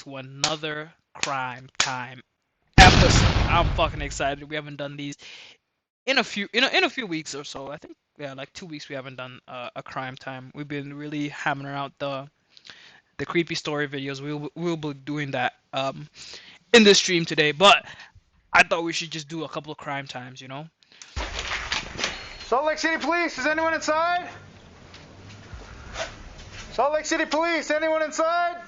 to another Crime Time episode. I'm fucking excited. We haven't done these in a few weeks or so. I think like 2 weeks we haven't done a Crime Time. We've been really hammering out the creepy story videos. We'll be doing that in the stream today, but I thought we should just do a couple of Crime Times, you know? Salt Lake City Police, is anyone inside? Salt Lake City Police, anyone inside?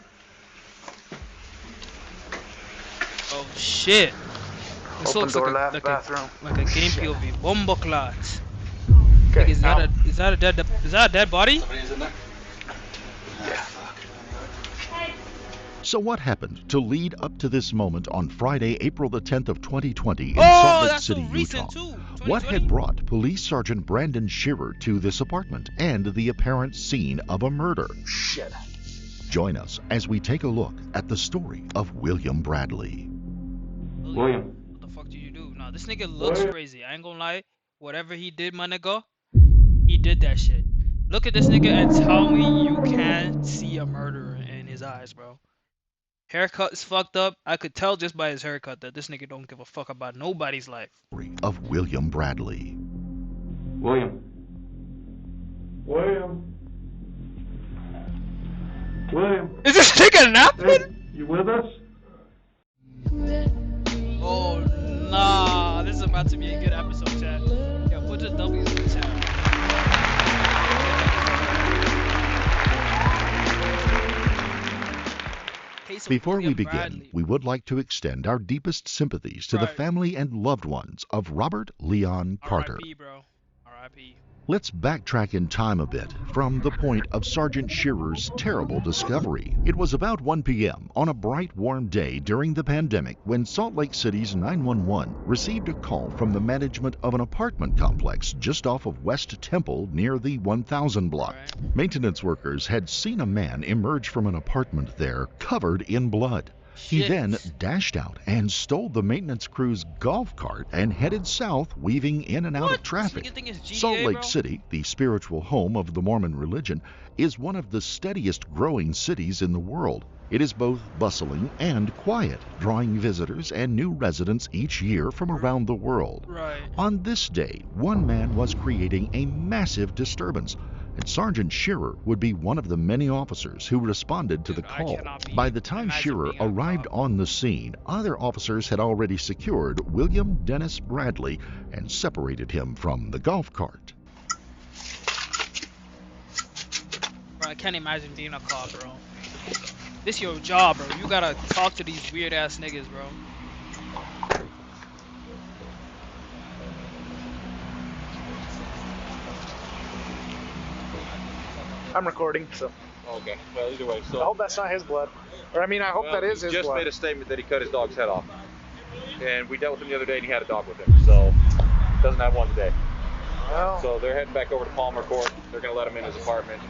Oh shit. This Open looks door like left, bathroom. like a game POV. Bomboclat. Okay, Like, is that a dead body? Somebody's in there? Yeah. So what happened to lead up to this moment on Friday, April the 10th of 2020 in Oh, Salt Lake that's so City, recent Utah? too. What 2020? had brought Police Sergeant Brandon Shearer to this apartment and the apparent scene of a murder? Shit. Join us as we take a look at the story of William Bradley. William. What the fuck did you do? Nah, this nigga looks crazy. I ain't gonna lie. Whatever he did, my nigga, he did that shit. Look at this nigga and tell me you can't see a murderer in his eyes, bro. Haircut is fucked up. I could tell just by his haircut that this nigga don't give a fuck about nobody's life. Story of William Bradley. William. William. William. Is this nigga napping? Hey, you with us? Oh nah, this is about to be a good episode, chat. Yeah, put the W's in the chat. Case of Before we William begin, Bradley. we would like to extend our deepest sympathies to the Right. family and loved ones of Robert Leon Carter. R.I.P. bro. R.I.P. Let's backtrack in time a bit from the point of Sergeant Shearer's terrible discovery. It was about 1 p.m. on a bright, warm day during the pandemic when Salt Lake City's 911 received a call from the management of an apartment complex just off of West Temple near the 1000 block. Right. Maintenance workers had seen a man emerge from an apartment there covered in blood. He Shit. then dashed out and stole the maintenance crew's golf cart and headed south, weaving in and out What? of traffic. This nigga think it's GTA, Salt Lake bro? City, the spiritual home of the Mormon religion, is one of the steadiest growing cities in the world. It is both bustling and quiet, drawing visitors and new residents each year from around the world. Right. On this day, one man was creating a massive disturbance, and Sergeant Shearer would be one of the many officers who responded to the Dude, I call. cannot By the time imagine Shearer being on arrived call. on the scene, other officers had already secured William Dennis Bradley and separated him from the golf cart. Bro, I can't imagine being a cop, bro. This your job, bro. You gotta talk to these weird ass niggas, bro. I'm recording, so Okay. Well, either way, I so hope that's not his blood. Or I mean, I hope well, that is he his just blood. made a statement that he cut his dog's head off, and we dealt with him the other day, and he had a dog with him, so doesn't have one today. Well, So they're heading back over to Palmer Court. They're gonna let him in his apartment.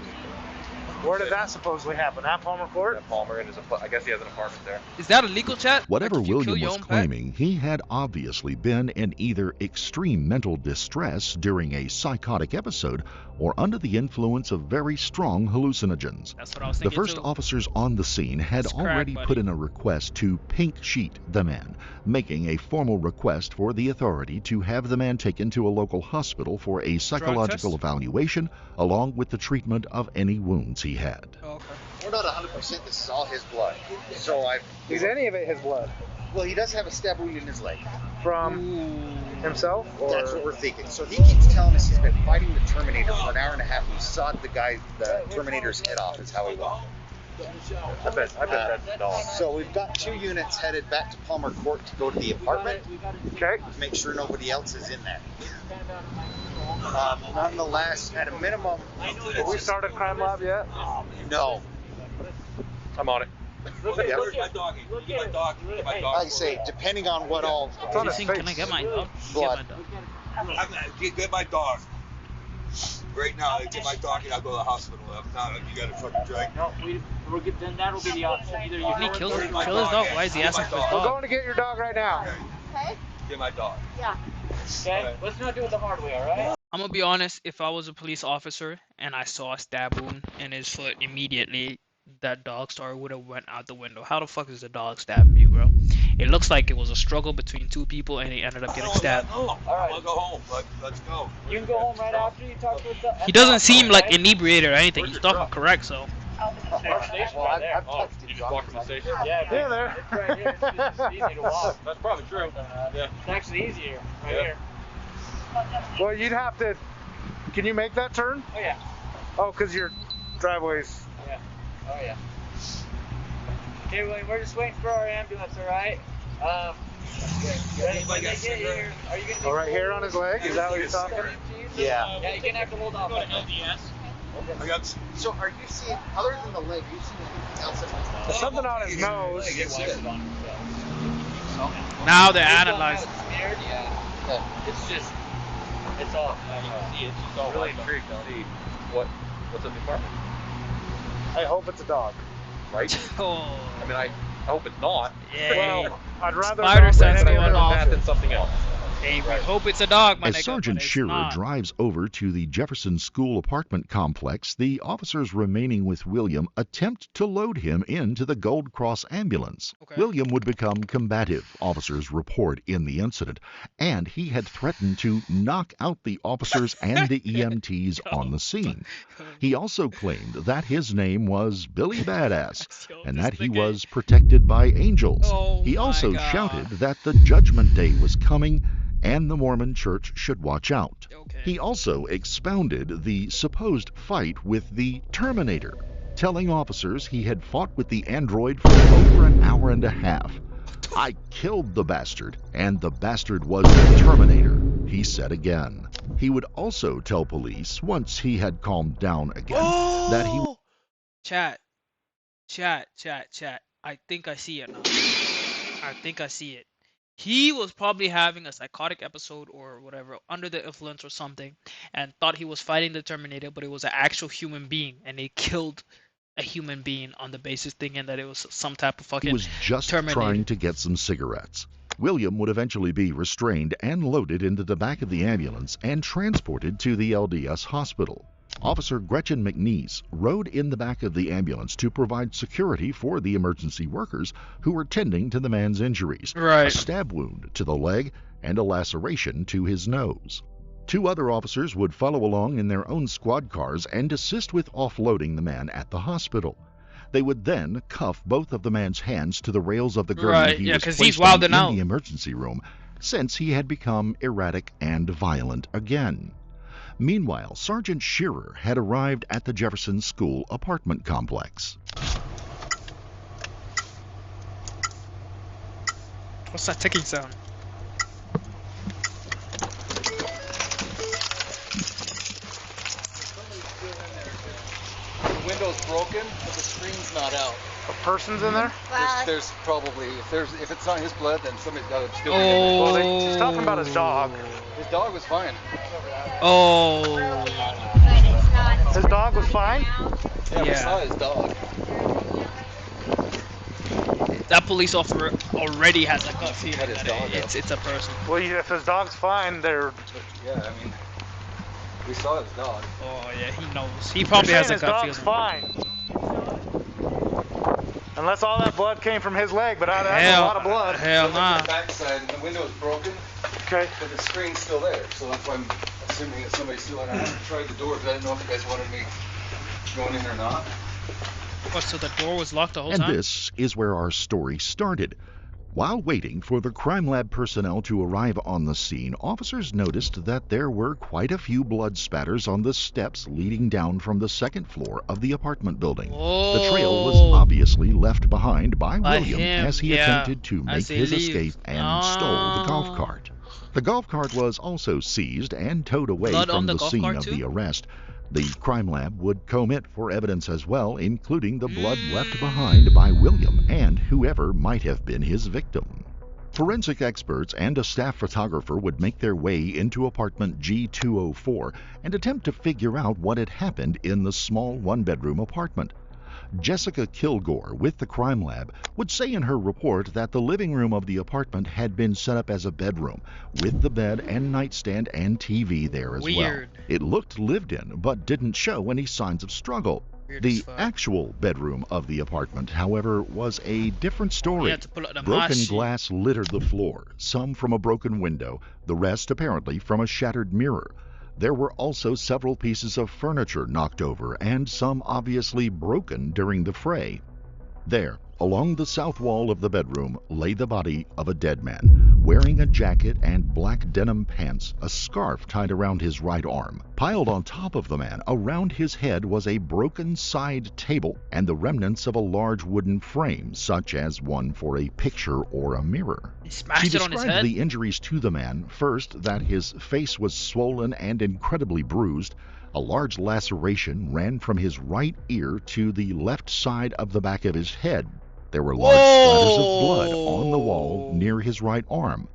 where did that supposedly happen? At Palmer Court? At Palmer in his, I guess he has an apartment there. Is that a legal chat? Whatever Like, if you kill William your was own pet? claiming, he had obviously been in either extreme mental distress during a psychotic episode or under the influence of very strong hallucinogens. That's what I was The thinking first too. officers on the scene had It's crack, already buddy. put in a request to pink sheet the man, making a formal request for the authority to have the man taken to a local hospital for a psychological test? evaluation along with the treatment of any wounds he had. Oh, okay. We're not 100% this is all his blood. So Is any of it his blood? well, he does have a stab wound in his leg. From Ooh. himself? Or That's what we're thinking. So he keeps telling us he's been fighting the Terminator for an hour and a half. He sawed the Terminator's head off is how he walked. I bet that's the dog. So we've got 2 units headed back to Palmer Court to go to the apartment Okay. to make sure nobody else is in there. Nonetheless, at a minimum, Have we started crime lab yet? no. I'm on it. Yeah. my dog. Get my dog. Get my Like I say, depending on what all It's on his Think, can I face. get my dog? Blood. Get my dog. Get my dog. Right now, get my dog and I'll go to the hospital. If not, you gotta fucking drag. No, we're good. Then that'll be the option. Either you If he kills his dog, why is he asking for his We're dog? going to get your dog right now. Okay. Get my dog. okay. Let's not do it the hard way, all right? I'm gonna be honest, if I was a police officer and I saw a stab wound in his foot immediately, that dog story would have went out the window. How the fuck is the dog stabbing you, bro? It looks like it was a struggle between two people and he ended up getting stabbed. No, I'll go home. Let's go. You can go home right after you talk to the. He doesn't seem like inebriated or anything. He's talking correct, so. Our station Well, right there. I've texted You you. just walk from the station? Yeah, Yeah, there. It's right here. It's just easy to walk. That's probably true. Yeah. It's actually easier right Yeah. here. Well, you'd have to. Can you make that turn? Oh yeah. Oh, because your driveway's. Oh yeah. Okay, William, we're just waiting for our ambulance, alright? When they get here, are you gonna be Oh, right here on his leg? Is that what you're talking? Yeah. Yeah, you're gonna have to hold off on LDS. I got. So are you seeing, other than the leg, are you seeing anything else in his There's something on his nose. Now they're analyzing. It's just, it's all. It's just all really intrigued to see what's in the apartment, I hope it's a dog. right? Oh, I mean, I hope it's not. yeah. Well, I'd rather Spider dog than sense any going other off. That than something else. Hey, we hope it's a dog, my As nigga, Sergeant but it's Shearer not. drives over to the Jefferson School apartment complex, the officers remaining with William attempt to load him into the Gold Cross ambulance. Okay. William would become combative, officers report in the incident, and he had threatened to knock out the officers and the EMTs on the scene. He also claimed that his name was Billy Badass Yo, and this that he nigga- was protected by angels. Oh He my also God. shouted that the Judgment Day was coming and the Mormon Church should watch out. Okay. He also expounded the supposed fight with the Terminator, telling officers he had fought with the android for over an hour and a half. I killed the bastard, and the bastard was the Terminator, he said again. He would also tell police, once he had calmed down again, that he Oh! Chat. I think I see it now. I think I see it. He was probably having a psychotic episode or whatever, under the influence or something, and thought he was fighting the Terminator, but it was an actual human being, and they killed a human being on the basis thinking that it was some type of fucking was just Terminator. trying to get some cigarettes. William would eventually be restrained and loaded into the back of the ambulance and transported to the LDS hospital. Officer Gretchen McNeese rode in the back of the ambulance to provide security for the emergency workers who were tending to the man's injuries, a Right. stab wound to the leg and a laceration to his nose. Two other officers would follow along in their own squad cars and assist with offloading the man at the hospital. They would then cuff both of the man's hands to the rails of the gurney Right, he yeah, was 'cause placed he's on wilding out. in the emergency room, since he had become erratic and violent again. Meanwhile, Sergeant Shearer had arrived at the Jefferson School apartment complex. What's that ticking sound? The window's broken, but the screen's not out. A person's in there? There's probably, if it's not his blood, then somebody's got to still be in Oh. Well, he's talking about his dog. there. His dog was fine. Oh. His dog was fine? Yeah, we Yeah. saw his dog. That police officer already has a gut feeling Had his that dog it's a person. Well, if his dog's fine, they're. Yeah, I mean, we saw his dog. Oh yeah, he knows. He probably You're has a saying gut his dog's feeling. fine. Unless all that blood came from his leg, but that's a Hell, lot of blood. hell Look nah. at the backside, and the window is broken, Okay. but the screen's still there. So that's why I'm assuming that somebody's still in. I haven't tried the door, but I didn't know if you guys wanted me going in or not. Oh, so the door was locked the whole And time? this is where our story started. While waiting for the crime lab personnel to arrive on the scene, officers noticed that there were quite a few blood spatters on the steps leading down from the second floor of the apartment building. The trail was Whoa. obviously left behind by By William him, as he yeah, attempted to make as he his leaves. escape and stole the golf Ah. cart. The golf cart was also seized and towed away Blood on from the the golf scene cart of too? the arrest. The crime lab would comb it for evidence as well, including the blood left behind by William and whoever might have been his victim. Forensic experts and a staff photographer would make their way into apartment G204 and attempt to figure out what had happened in the small one-bedroom apartment. Jessica Kilgore with the crime lab would say in her report that the living room of the apartment had been set up as a bedroom, with the bed and nightstand and TV there as Weird. well. It looked lived in, but didn't show any signs of struggle. Weird as The fuck. actual bedroom of the apartment, however, was a different You story. had to pull out the Broken mosh sheet. glass littered the floor, some from a broken window, the rest apparently from a shattered mirror. There were also several pieces of furniture knocked over and some obviously broken during the fray. There, along the south wall of the bedroom, lay the body of a dead man, wearing a jacket and black denim pants, a scarf tied around his right arm. Piled on top of the man, around his head, was a broken side table and the remnants of a large wooden frame, such as one for a picture or a mirror. He She smashed it on his described head. the injuries to the man, first that his face was swollen and incredibly bruised. A large laceration ran from his right ear to the left side of the back of his head. There were large splatters of blood on the wall near his right arm.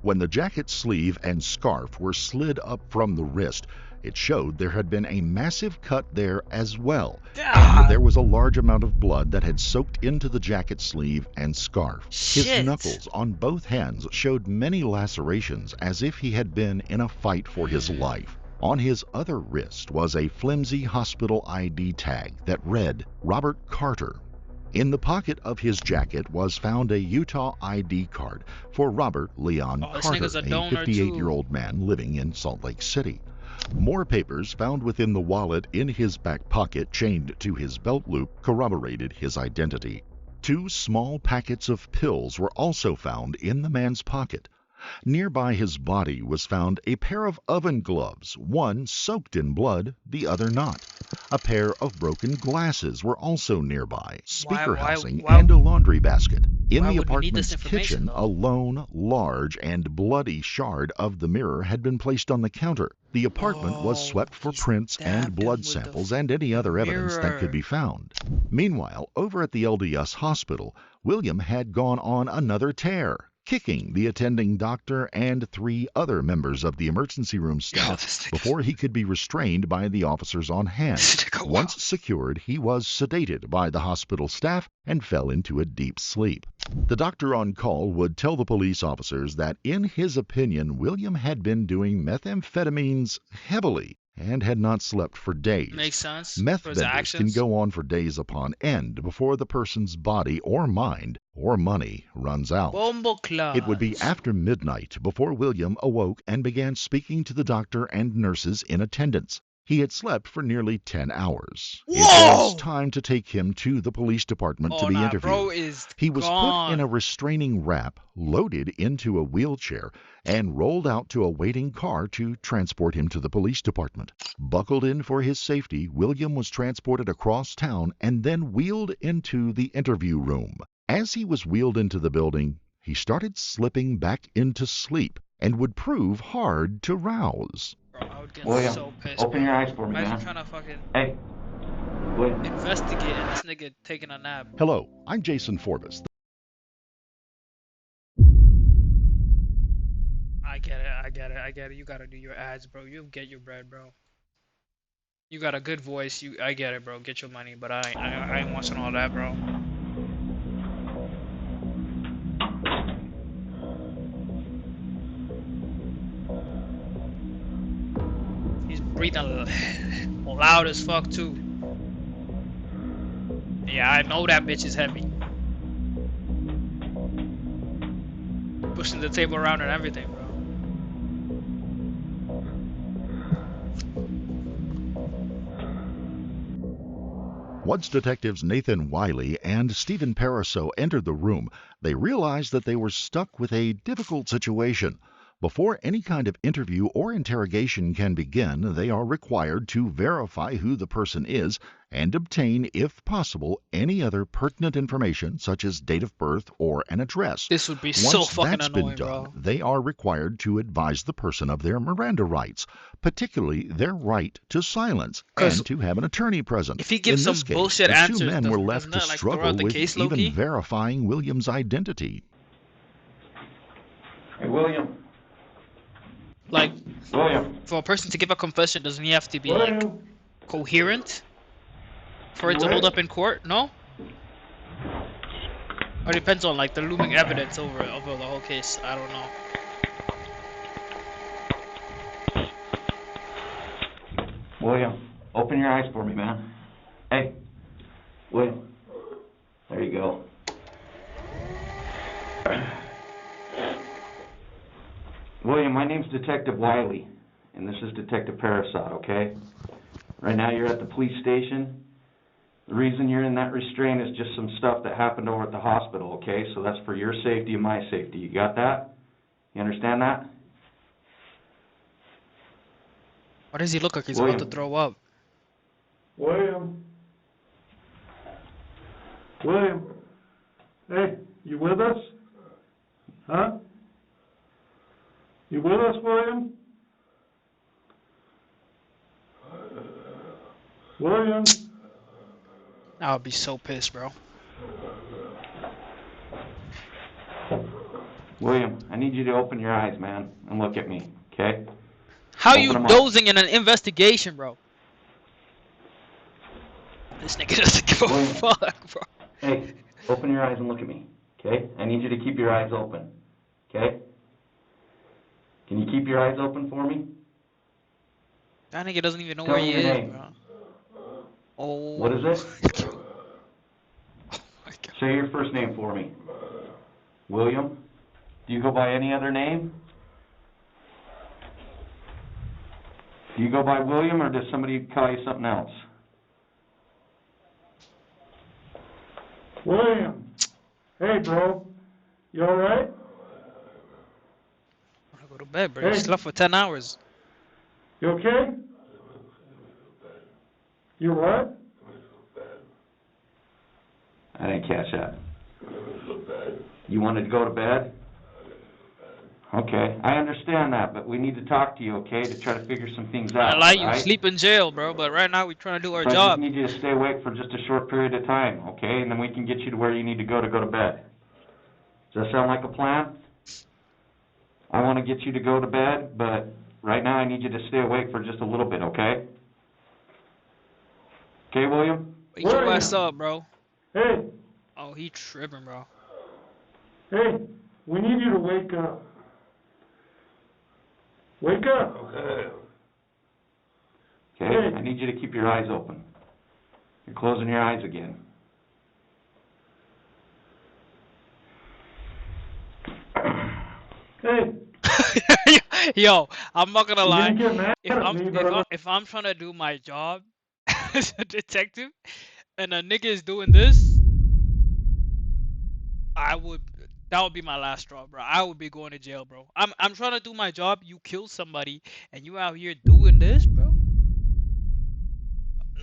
When the jacket sleeve and scarf were slid up from the wrist, it showed there had been a massive cut there as well. And there was a large amount of blood that had soaked into the jacket sleeve and scarf. His Shit. knuckles on both hands showed many lacerations, as if he had been in a fight for his life. On his other wrist was a flimsy hospital ID tag that read Robert Carter. In the pocket of his jacket was found a Utah ID card for Robert Leon Oh, this Carter, nigga's a a donor, 58-year-old man living in Salt Lake City. More papers found within the wallet in his back pocket chained to his belt loop corroborated his identity. 2 small packets of pills were also found in the man's pocket. Nearby his body was found a pair of oven gloves, one soaked in blood, the other not. A pair of broken glasses were also nearby, speaker housing, and a laundry basket. In why the would we need this apartment's information, kitchen, though? a lone, large, and bloody shard of the mirror had been placed on the counter. The apartment was swept for he prints and stabbed him blood with the samples and any other evidence that could be found. Meanwhile, over at the LDS hospital, William had gone on another tear, kicking the attending doctor and 3 other members of the emergency room staff before he could be restrained by the officers on hand. Once secured, he was sedated by the hospital staff and fell into a deep sleep. The doctor on call would tell the police officers that, in his opinion, William had been doing methamphetamines heavily and had not slept for days. Makes sense. Meth for his benders can actions. go on for days upon end before the person's body or mind or money runs out. Bombo claws. It would be after midnight before William awoke and began speaking to the doctor and nurses in attendance. He had slept for nearly 10 hours. It was time to take him to the police department to be interviewed. Bro is He was gone. put in a restraining wrap, loaded into a wheelchair, and rolled out to a waiting car to transport him to the police department. Buckled in for his safety, William was transported across town and then wheeled into the interview room. As he was wheeled into the building, he started slipping back into sleep and would prove hard to rouse. Bro, I would get William, so pissed. open your eyes for me, Imagine man. trying to fucking Hey, William. investigate and this nigga taking a nap. Hello, I'm Jason Forbes. I get it. You gotta do your ads, bro. You get your bread, bro. You got a good voice. I get it, bro. Get your money, but I ain't watching all that, bro. He's breathing loud as fuck too. Yeah, I know that bitch is heavy. Pushing the table around and everything, bro. Once detectives Nathan Wiley and Stephen Paraso entered the room, they realized that they were stuck with a difficult situation. Before any kind of interview or interrogation can begin, they are required to verify who the person is and obtain, if possible, any other pertinent information such as date of birth or an address. This would be so Once fucking that's annoying, been done, bro. they are required to advise the person of their Miranda rights, particularly their right to silence, 'Cause and to have an attorney present. if he gives In some this case, bullshit the two answers, men were doesn't left to that, like, struggle throw out the with case, even low-key? verifying William's identity. Hey, William. Like, William. for a person to give a confession, doesn't he have to be like William. coherent for it to hold up in court? No? Or depends on like the looming evidence over the whole case. I don't know. William, open your eyes for me, man. Hey, William, my name's Detective Wiley, and this is Detective Parasot, okay? Right now you're at the police station. The reason you're in that restraint is just some stuff that happened over at the hospital, okay? So that's for your safety and my safety. You got that? You understand that? Why does he look like he's William. about to throw up? William. William. Hey, you with us? Huh? You with us, William? William. I would be so pissed, bro. William, I need you to open your eyes, man, and look at me, okay? How Open you them up. dozing in an investigation, bro? This nigga doesn't give a William. fuck, bro. Hey, open your eyes and look at me, okay? I need you to keep your eyes open, okay? Can you keep your eyes open for me? That nigga doesn't even know Tell where me he your is, name. bro. Oh. What is it? Oh my God. Say your first name for me. William? Do you go by any other name? Do you go by William, or does somebody call you something else? William. Hey, bro. You alright? I wanna go to bed, bro. You Hey. slept for 10 hours. You okay? You what? I didn't catch that. You wanted to go to bed? Okay, I understand that, but we need to talk to you, okay, to try to figure some things out. I like you right? sleep in jail, bro, but right now we're trying to do our So I job. just need you to stay awake for just a short period of time, okay, and then we can get you to where you need to go to bed. Does that sound like a plan? I want to get you to go to bed, but right now I need you to stay awake for just a little bit, okay? Okay, William? Wake your William. ass up, bro. Hey. Oh, he tripping, bro. Hey. We need you to wake up. Wake up. Okay, Hey. I need you to keep your eyes open. You're closing your eyes again. Hey. Yo, I'm not gonna You lie. didn't get mad at me, but If I'm trying to do my job as a detective, and a nigga is doing this, that would be my last straw, bro. I would be going to jail, bro. I'm trying to do my job. You kill somebody, and you out here doing this, bro.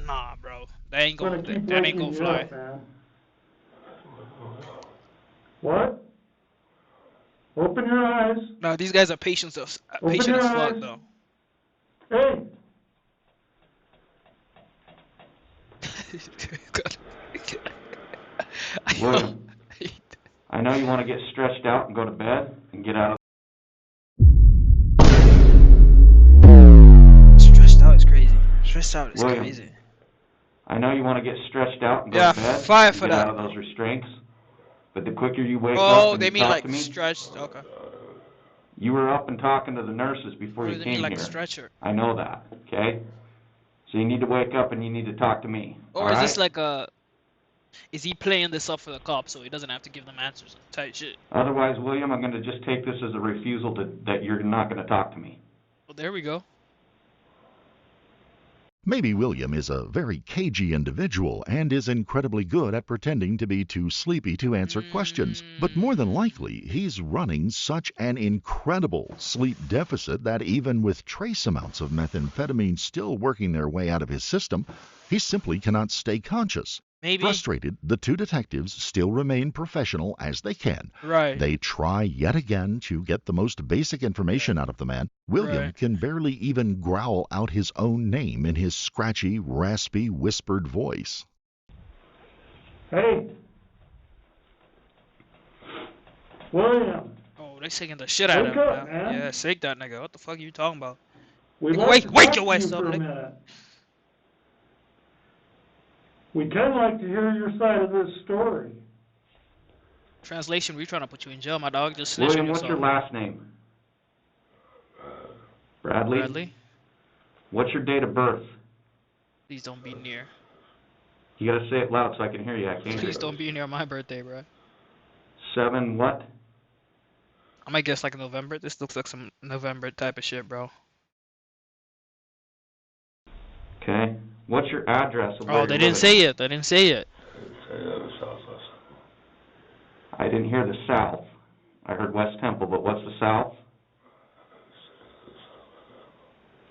Nah, bro. That ain't I'm gonna gonna keep that ain't waking gonna you fly. up, man. What? Open your eyes. No, these guys are patient as Open your fuck, eyes. though. Hey. William, I know you want to get stretched out and go to bed and get out of... Stressed out is crazy. Stressed out is William. crazy. I know you want to get stretched out and go Yeah, to bed fire and for get that. out of those restraints, but the quicker you wake Oh, up and they you mean talk like to me... stretched. Okay. You were up and talking to the nurses before Or you they came mean like here. a stretcher. I know that, okay? So you need to wake up and you need to talk to me. Or is this like a... Is he playing this up for the cops so he doesn't have to give them answers and type shit? Otherwise, William, I'm going to just take this as a refusal that you're not going to talk to me. Well, there we go. Maybe William is a very cagey individual and is incredibly good at pretending to be too sleepy to answer questions. But more than likely, he's running such an incredible sleep deficit that even with trace amounts of methamphetamine still working their way out of his system, he simply cannot stay conscious. Maybe. Frustrated, the two detectives still remain professional as they can. Right. They try yet again to get the most basic information out of the man. William Right. can barely even growl out his own name in his scratchy, raspy, whispered voice. Hey. William. Oh, they shaking the shit out of Wake him, up, man. Yeah, shake that nigga. What the fuck are you talking about? We'd Nigga, like to wake talk your to ass you up, for a nigga. minute. We'd kind of like to hear your side of this story. Translation, we trying to put you in jail, my dog. Just snitch on William, what's yourself. your last name? Bradley? Bradley? What's your date of birth? Please don't be near. You got to say it loud so I can hear you. I can't hear Please you. don't be near my birthday, bro. 7 what? I might guess like November. This looks like some November type of shit, bro. Okay. What's your address of where Oh, they you're didn't living? say it. They didn't say it. I didn't hear the south. I heard West Temple, but what's the south?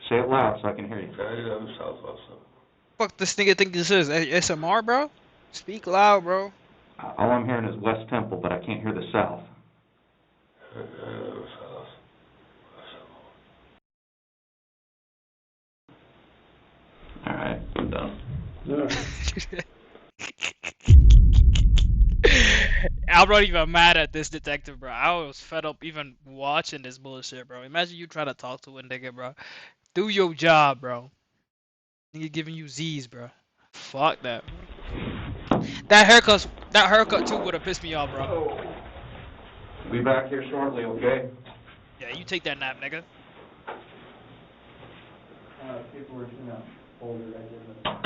Say it loud so I can hear you. Fuck this nigga think this is SMR, bro? Speak loud, bro. All I'm hearing is West Temple, but I can't hear the south. Alright, I'm done. I'm not even mad at this detective, bro. I was fed up even watching this bullshit, bro. Imagine you try to talk to a nigga, bro. Do your job, bro. Nigga giving you Z's, bro. Fuck that, bro. That haircut too would have pissed me off, bro. Be back here shortly, okay? Yeah, you take that nap, nigga. Paperwork's in that folder right there.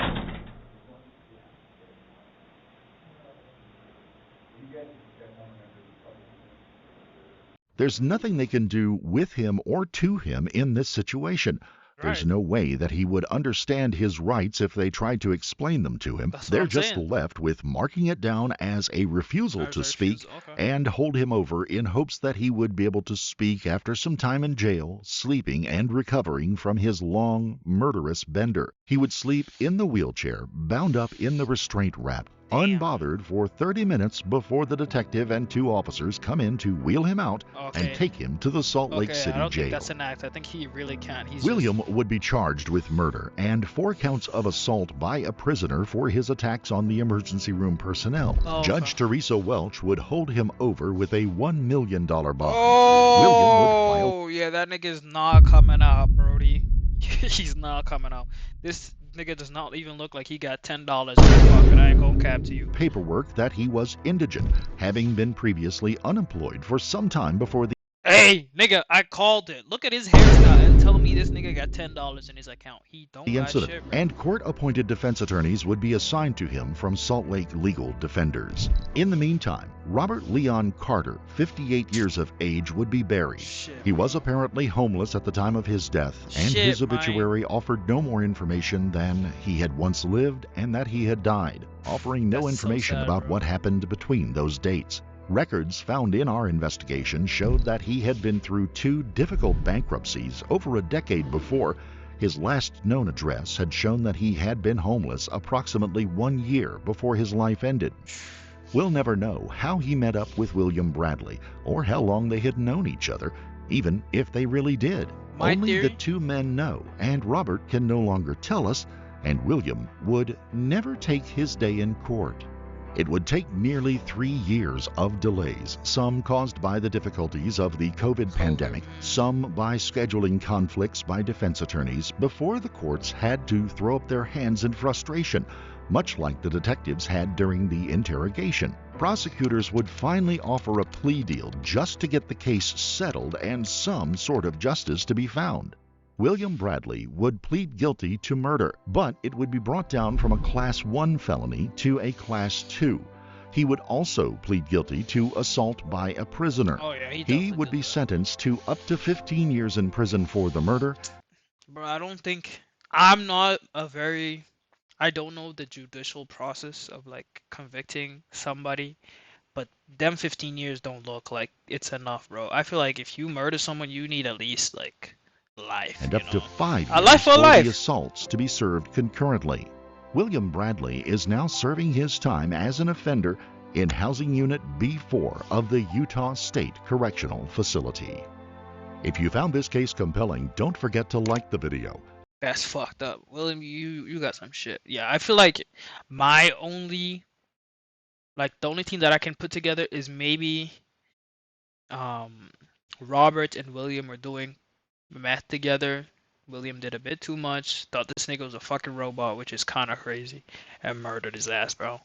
There's nothing they can do with him or to him in this situation. There's Right. no way that he would understand his rights if they tried to explain them to him. That's what They're I'm just saying. left with marking it down as a refusal As to a speak refusal, okay. and hold him over in hopes that he would be able to speak after some time in jail, sleeping and recovering from his long, murderous bender. He would sleep in the wheelchair, bound up in the restraint wrap, Damn. unbothered for 30 minutes before the detective and two officers come in to wheel him out Okay. and take him to the Salt Lake Okay, City I don't think jail. that's an act. I think he really can't. He's William just... would be charged with murder and 4 counts of assault by a prisoner for his attacks on the emergency room personnel. Oh, Judge okay. Teresa Welch would hold him over with a $1 million bond. Oh, yeah, that nigga's not coming out, Brody. He's not coming out. This nigga does not even look like he got $10 in his pocket. I ain't gonna cap to you. Paperwork that he was indigent, having been previously unemployed for some time before the Hey, nigga, I called it. Look at his hairstyle and tell me this nigga got $10 in his account. He don't got incident, shit, bro. and court-appointed defense attorneys would be assigned to him from Salt Lake Legal Defenders. In the meantime, Robert Leon Carter, 58 years of age, would be buried. Shit. He was apparently homeless at the time of his death, and Shit, his man. obituary offered no more information than he had once lived and that he had died, offering no That's so information sad, about bro. what happened between those dates. Records found in our investigation showed that he had been through 2 difficult bankruptcies over a decade before. His last known address had shown that he had been homeless approximately 1 year before his life ended. We'll never know how he met up with William Bradley or how long they had known each other, even if they really did. My Only theory? the 2 men know, and Robert can no longer tell us, and William would never take his day in court. It would take nearly 3 years of delays, some caused by the difficulties of the COVID pandemic, some by scheduling conflicts by defense attorneys, before the courts had to throw up their hands in frustration, much like the detectives had during the interrogation. Prosecutors would finally offer a plea deal just to get the case settled and some sort of justice to be found. William Bradley would plead guilty to murder, but it would be brought down from a Class 1 felony to a Class 2. He would also plead guilty to assault by a prisoner. Oh, yeah, he He definitely would did be that. sentenced to up to 15 years in prison for the murder. Bro, I don't think... I'm not a very... I don't know the judicial process of, like, convicting somebody, but them 15 years don't look like it's enough, bro. I feel like if you murder someone, you need at least, like, life, And you up to know? 5 A years life for for life. the assaults to be served concurrently. William Bradley is now serving his time as an offender in Housing Unit B4 of the Utah State Correctional Facility. If you found this case compelling, don't forget to like the video. That's fucked up. William, you got some shit. Yeah, I feel like my only... Like, the only thing that I can put together is maybe... Robert and William were doing meth together. William did a bit too much, thought this nigga was a fucking robot, which is kind of crazy, and murdered his ass, bro.